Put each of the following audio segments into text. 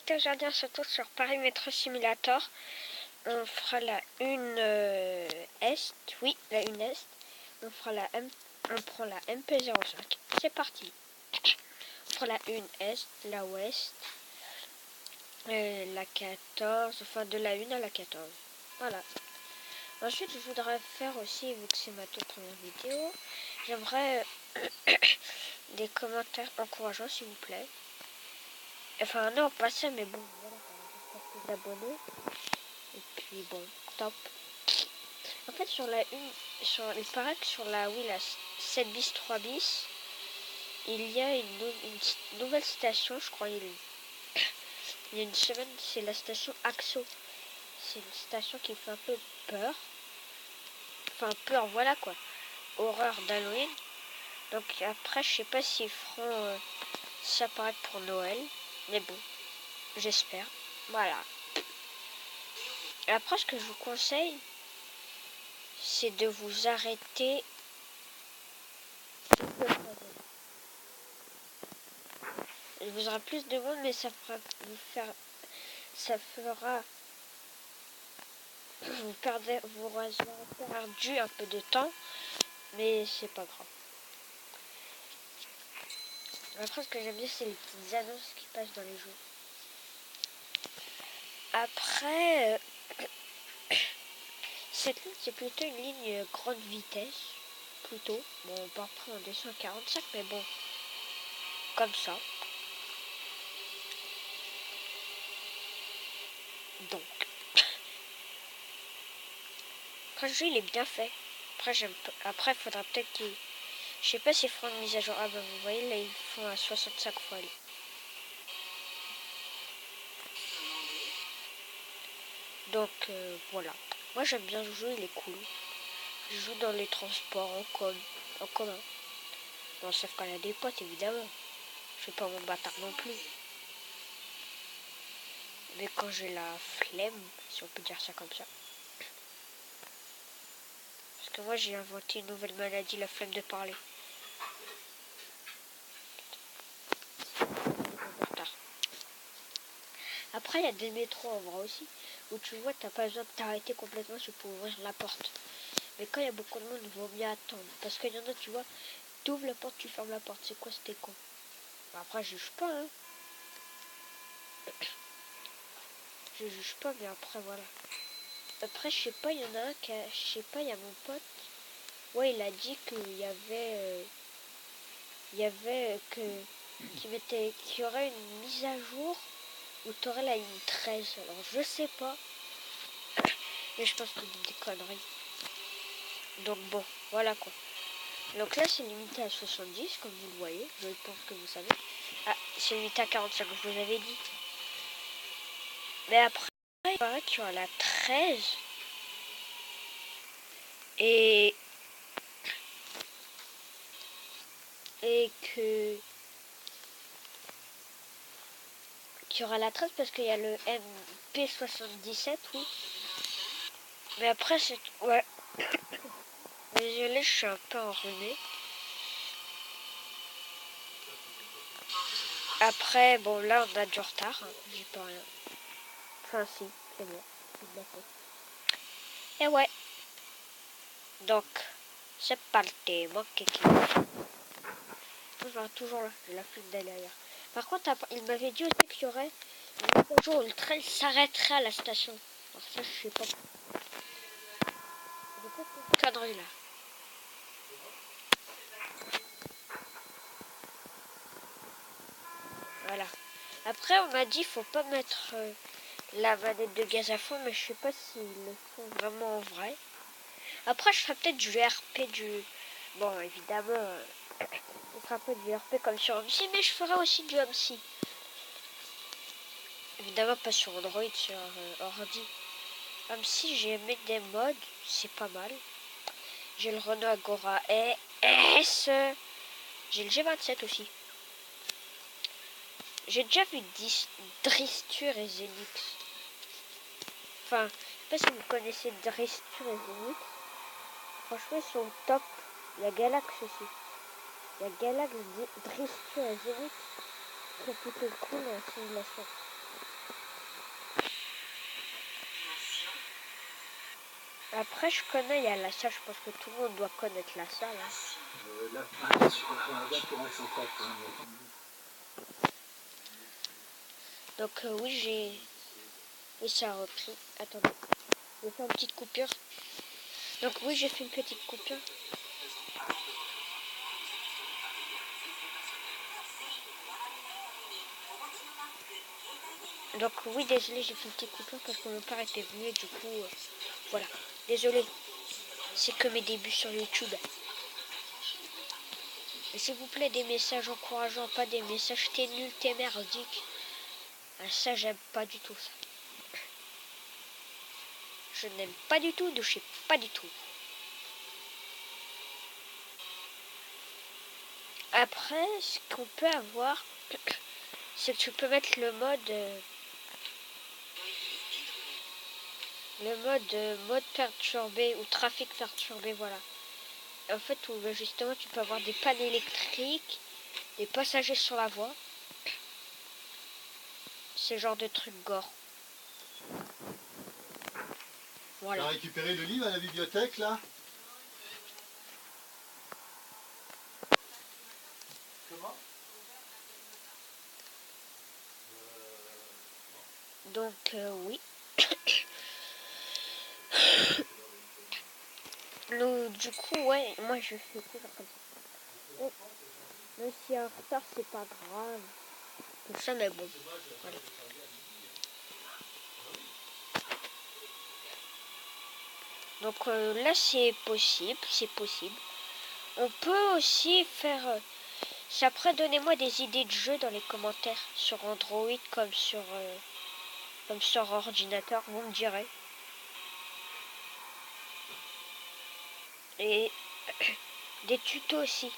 C'était Jardin surtout sur Paris Metro Simulator. On fera la une Est. Oui, la une Est. On fera on prend la MP05. C'est parti. On prend la une Est, la Ouest, la 14, enfin de la 1 à la 14. Voilà. Ensuite, je voudrais faire aussi, vu que c'est ma toute première vidéo, j'aimerais des commentaires encourageants, s'il vous plaît. Enfin, non, pas ça, mais bon, voilà, quelques abonnés. Et puis, bon, top. En fait, sur la une, il paraît que sur la, oui, la 7 bis, 3 bis, il y a une nouvelle station, je crois, il y a une semaine, c'est la station Axo. C'est une station qui fait un peu peur. Enfin, peur, voilà quoi. Horreur d'Halloween. Donc après, je sais pas s'ils feront ça apparaître pour Noël. Mais bon, j'espère. Voilà. Et après, ce que je vous conseille, c'est de vous arrêter. Il vous aura plus de monde, mais ça fera vous aurez perdu un peu de temps, mais c'est pas grave. Après, ce que j'aime bien, c'est les petites annonces qui passent dans les jeux. Après, cette ligne, c'est plutôt une ligne grande vitesse. Plutôt. Bon, on part en 245, mais bon, comme ça. Donc, après, le jeu, il est bien fait. Après, il faudra peut-être qu'il... Je sais pas s'ils feront une mise à jour. Ah bah, vous voyez, là, ils font à 65 fois. Donc, voilà. Moi, j'aime bien le jeu, il est cool. Je joue dans les transports en commun. Bon, sauf quand il y a des potes, évidemment. Je fais pas mon bâtard non plus. Mais quand j'ai la flemme, si on peut dire ça comme ça. Parce que moi, j'ai inventé une nouvelle maladie, la flemme de parler. Après, il y a des métros en vrai aussi, où tu vois, t'as pas besoin de t'arrêter complètement pour ouvrir la porte. Mais quand il y a beaucoup de monde, il vaut mieux attendre. Parce qu'il y en a, tu vois, tu ouvres la porte, tu fermes la porte. C'est quoi, c'était con. Après, je juge pas, hein. Je juge pas, mais après, voilà. Après, je sais pas, il y en a un qui a... Je sais pas, il y a mon pote. Ouais, il a dit qu'il y avait... qu'il y aurait une mise à jour où tu aurais la ligne 13. Alors, je sais pas. Mais je pense que c'est des conneries. Donc, bon, voilà quoi. Donc là, c'est limité à 70, comme vous le voyez. Je pense que vous savez. Ah, c'est limité à 45, je vous avais dit. Mais après, il paraît qu'il y aura la 13. Et que... qu'il y aura la 13 parce qu'il y a le MP77, oui. Mais après, c'est... Ouais. Désolé, je suis un peu enrhumé. Après, bon, là, on a du retard. Hein. J'y peux rien. Enfin, si, c'est bon. Et ouais. Donc, c'est parti. Mon kéké. Toujours là. J'ai la flemme d'aller ailleurs. Par contre, il m'avait dit aussi qu'il y aurait un jour où le train s'arrêterait à la station. Alors ça, je sais pas. C'est quoi cette connerie là? Voilà. Après, on m'a dit faut pas mettre la manette de gaz à fond, mais je sais pas s'ils le font vraiment en vrai. Après, je ferai peut-être du RP du... Bon, évidemment, on fera pas du RP comme sur OMSI, mais je ferai aussi du OMSI. Évidemment, pas sur Android, sur ordi. OMSI, j'ai mis des mods, c'est pas mal. J'ai le Renault Agora S. J'ai le G27 aussi. J'ai déjà vu Dristur et Zenix. Enfin, je sais pas si vous connaissez Dristur et Zenix. Franchement, ils sont top. Il y a Galax aussi. Il y a Galax, Dristur et Zenix. C'est plutôt cool en simulation. Après, je connais, il y a la salle, je pense que tout le monde doit connaître la salle. Hein. Donc oui, oui, ça a repris. Attendez, je vais faire une petite coupure. Donc oui, j'ai fait une petite coupure. Donc oui, désolé, j'ai fait une petite coupure parce que mon père était venu et du coup, voilà. Désolé, c'est que mes débuts sur YouTube. Et s'il vous plaît, des messages encourageants, pas des messages t'es nul, t'es merdique. Ah, ça, j'aime pas du tout ça. Je n'aime pas du tout, je sais pas du tout. Après, ce qu'on peut avoir, c'est que tu peux mettre le mode mode perturbé ou trafic perturbé, voilà. En fait, où justement, tu peux avoir des pannes électriques, des passagers sur la voie. Ce genre de truc gore. Voilà. T'as récupéré le livre à la bibliothèque, là? Comment? Donc, oui. Donc, du coup, ouais, moi je fais tout comme ça. Et, même si en retard, c'est pas grave. Tout ça, mais bon. Voilà. Donc là, c'est possible, c'est possible. On peut aussi faire... après, donnez-moi des idées de jeux dans les commentaires sur Android comme sur ordinateur, vous me direz. Et des tutos aussi.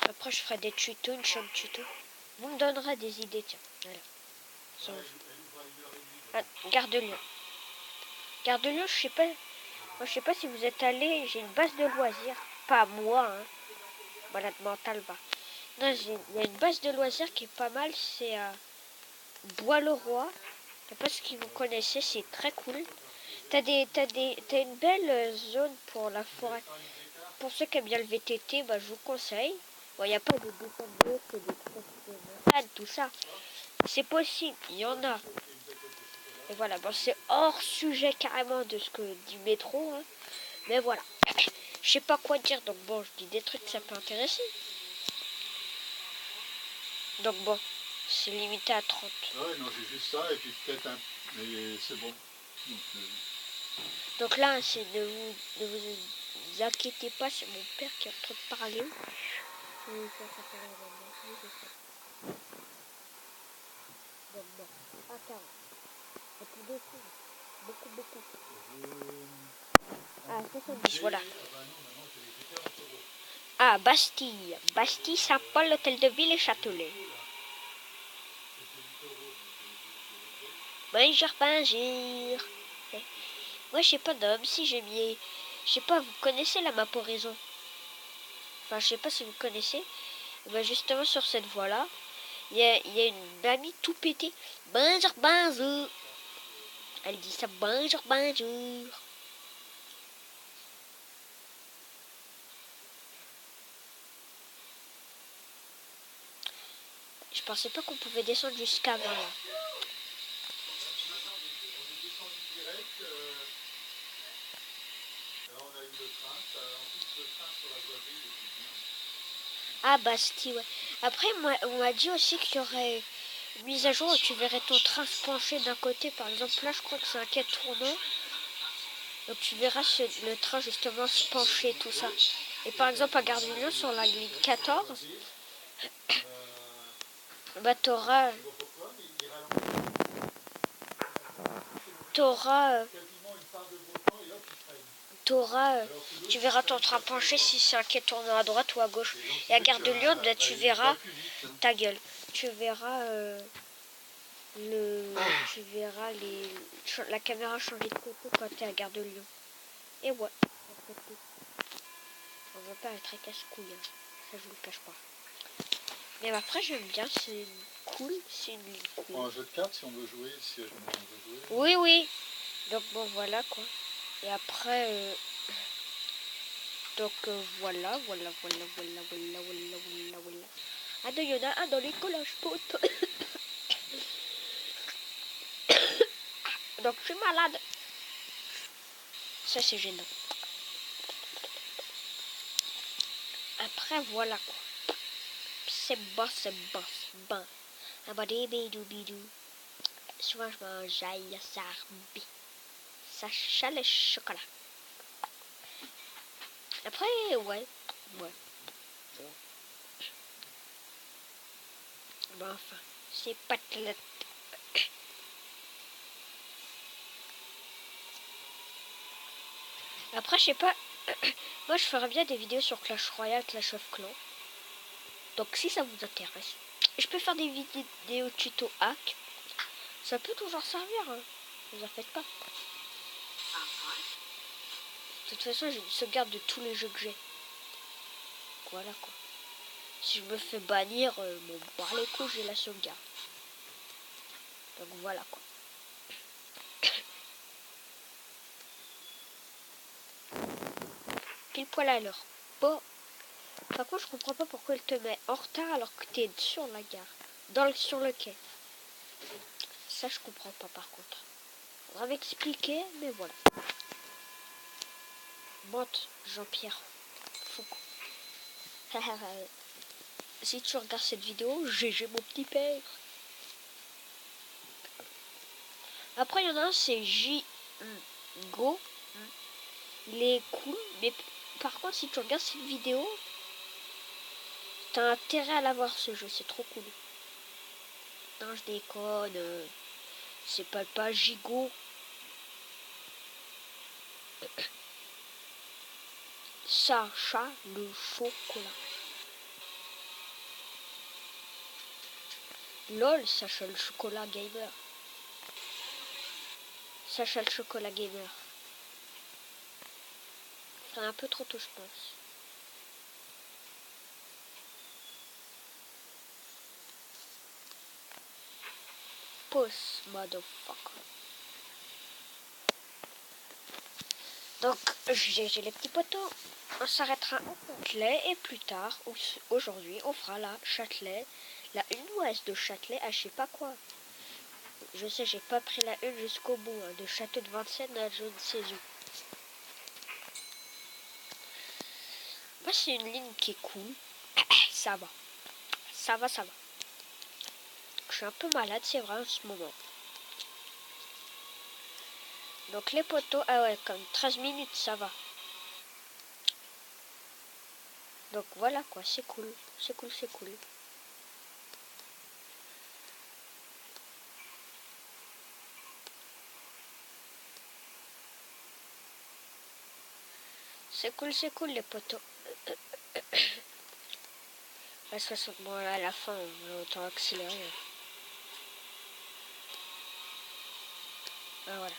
Après, je ferai des tutos, une chaîne tuto. Vous me donnerez des idées, tiens. Voilà. Ah, Gare de Lyon. Gare de Lyon, je sais pas. Moi, je sais pas si vous êtes allé. J'ai une base de loisirs. Pas moi, hein. Malade mental, bah. Non, il y a une base de loisirs qui est pas mal. C'est à Bois-le-Roi. Je sais pas si vous connaissez. C'est très cool. T'as une belle zone pour la forêt. Pour ceux qui aiment bien le VTT, bah, je vous conseille. Bon, il n'y a pas de descente de haut, c'est des trucs tout ça. C'est possible, il y en a. Et voilà, bon, c'est hors sujet carrément de ce que du métro. Hein. Mais voilà. Je sais pas quoi dire, donc bon, je dis des trucs que ça peut intéresser. Donc bon, c'est limité à 30. Ouais, non, j'ai juste ça, et puis peut-être un... Mais c'est bon. Donc là, c'est ne vous inquiétez pas, c'est mon père qui est en train de parler. Donc bon, attends. Et puis beaucoup, Ah, 70, voilà. Ah, Bastille. Bastille, Saint-Paul, l'hôtel de ville et Châtelet. Bonjour, bonjour. Moi, je sais pas, d'homme, si j'ai mis... Je sais pas, vous connaissez la map horizon? Enfin, je sais pas si vous connaissez. Et ben justement, sur cette voie-là, il y a une mamie tout pété. Bonjour, bonjour. Elle dit ça, bonjour, bonjour. Je pensais pas qu'on pouvait descendre jusqu'à 20. Ah, Bastille, ouais. Après, moi, on m'a dit aussi qu'il y aurait une mise à jour où tu verrais ton train se pencher d'un côté. Par exemple, là, je crois que c'est un quai tournant. Donc, tu verras le train justement se pencher, tout ça. Et par exemple, à Gare de Lyon, sur la ligne 14, bah, tu verras ton train penché si c'est un quai tournant à droite ou à gauche. Et à Gare de Lyon, bah, tu verras ta gueule. Tu verras tu verras la caméra changer de côté quand tu es à Gare de Lyon. Et ouais, on va pas être très casse-couille, hein. Ça je vous le cache pas. Mais après j'aime bien, c'est cool, c'est une ligne cool. On prend un jeu de cartes si on veut jouer, si on veut jouer. Oui, oui. Donc bon, voilà quoi. Et après, donc voilà. Ah non, il y en a un dans les collages potes. Donc je suis malade. Ça c'est gênant. Après voilà quoi. C'est bon. Ah bah des bidou. Souvent je mange aïe, sarbi. Ça chale le chocolat. Après, ouais. Bon, enfin, c'est pas de... Après, je sais pas. Moi, je ferais bien des vidéos sur Clash Royale, Clash of Clans. Donc, si ça vous intéresse, je peux faire des vidéos tuto hack. Ça peut toujours servir, hein. Ne vous en faites pas. De toute façon, j'ai une sauvegarde de tous les jeux que j'ai. Voilà, quoi. Si je me fais bannir, bon, par les coups, j'ai la sauvegarde. Donc, voilà, quoi. Pile poil à l'heure. Bon. Par contre, je comprends pas pourquoi elle te met en retard alors que t'es sur la gare. Sur le quai. Ça, je comprends pas, par contre. Faudra m'expliquer, mais voilà. Monte, Jean-Pierre Foucault. Si tu regardes cette vidéo, GG mon petit père. Après, il y en a un, c'est Go. Il est cool, mais par contre, si tu regardes cette vidéo, t'as intérêt à l'avoir ce jeu, c'est trop cool. Non, je déconne. C'est pas gigot. Sacha le chocolat. LOL, Sacha le chocolat gamer. Sacha le chocolat gamer. C'est un peu trop tôt, je pense. Pause, motherfucker. Donc, j'ai les petits poteaux. On s'arrêtera au Châtelet et plus tard, aujourd'hui, on fera la Châtelet, la une ouest de Châtelet à je sais pas quoi. Je sais, j'ai pas pris la une jusqu'au bout, hein, de Château de Vincennes à je ne sais où. Moi, c'est une ligne qui est cool. Ça va. Je suis un peu malade, c'est vrai, en ce moment. Donc, les poteaux, ah ouais, comme 13 minutes, ça va. Donc, voilà, quoi, c'est cool. C'est cool. C'est cool, les poteaux. À 60 bon, à la fin, on va autant accélérer. Ah, voilà.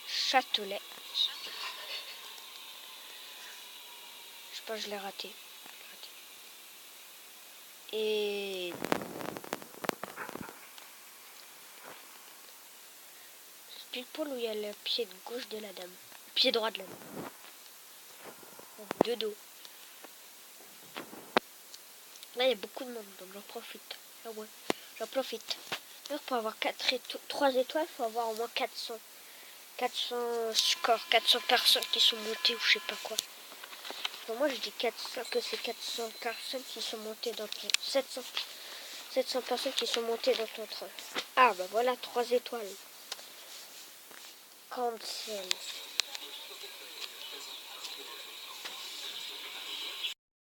Châtelet. Je pense que je l'ai raté. Et... c'est pile poil où il y a le pied de gauche de la dame. Le pied droit de la dame. De dos. Là, il y a beaucoup de monde, donc j'en profite. Ah ouais, j'en profite. Alors, pour avoir 3 étoiles, il faut avoir au moins 400 scores, 400 personnes qui sont montées ou je sais pas quoi. Bon, moi, je dis 400, que c'est 400 personnes qui sont montées dans ton... 700 personnes qui sont montées dans ton train. Ah, bah voilà, 3 étoiles. Cancel.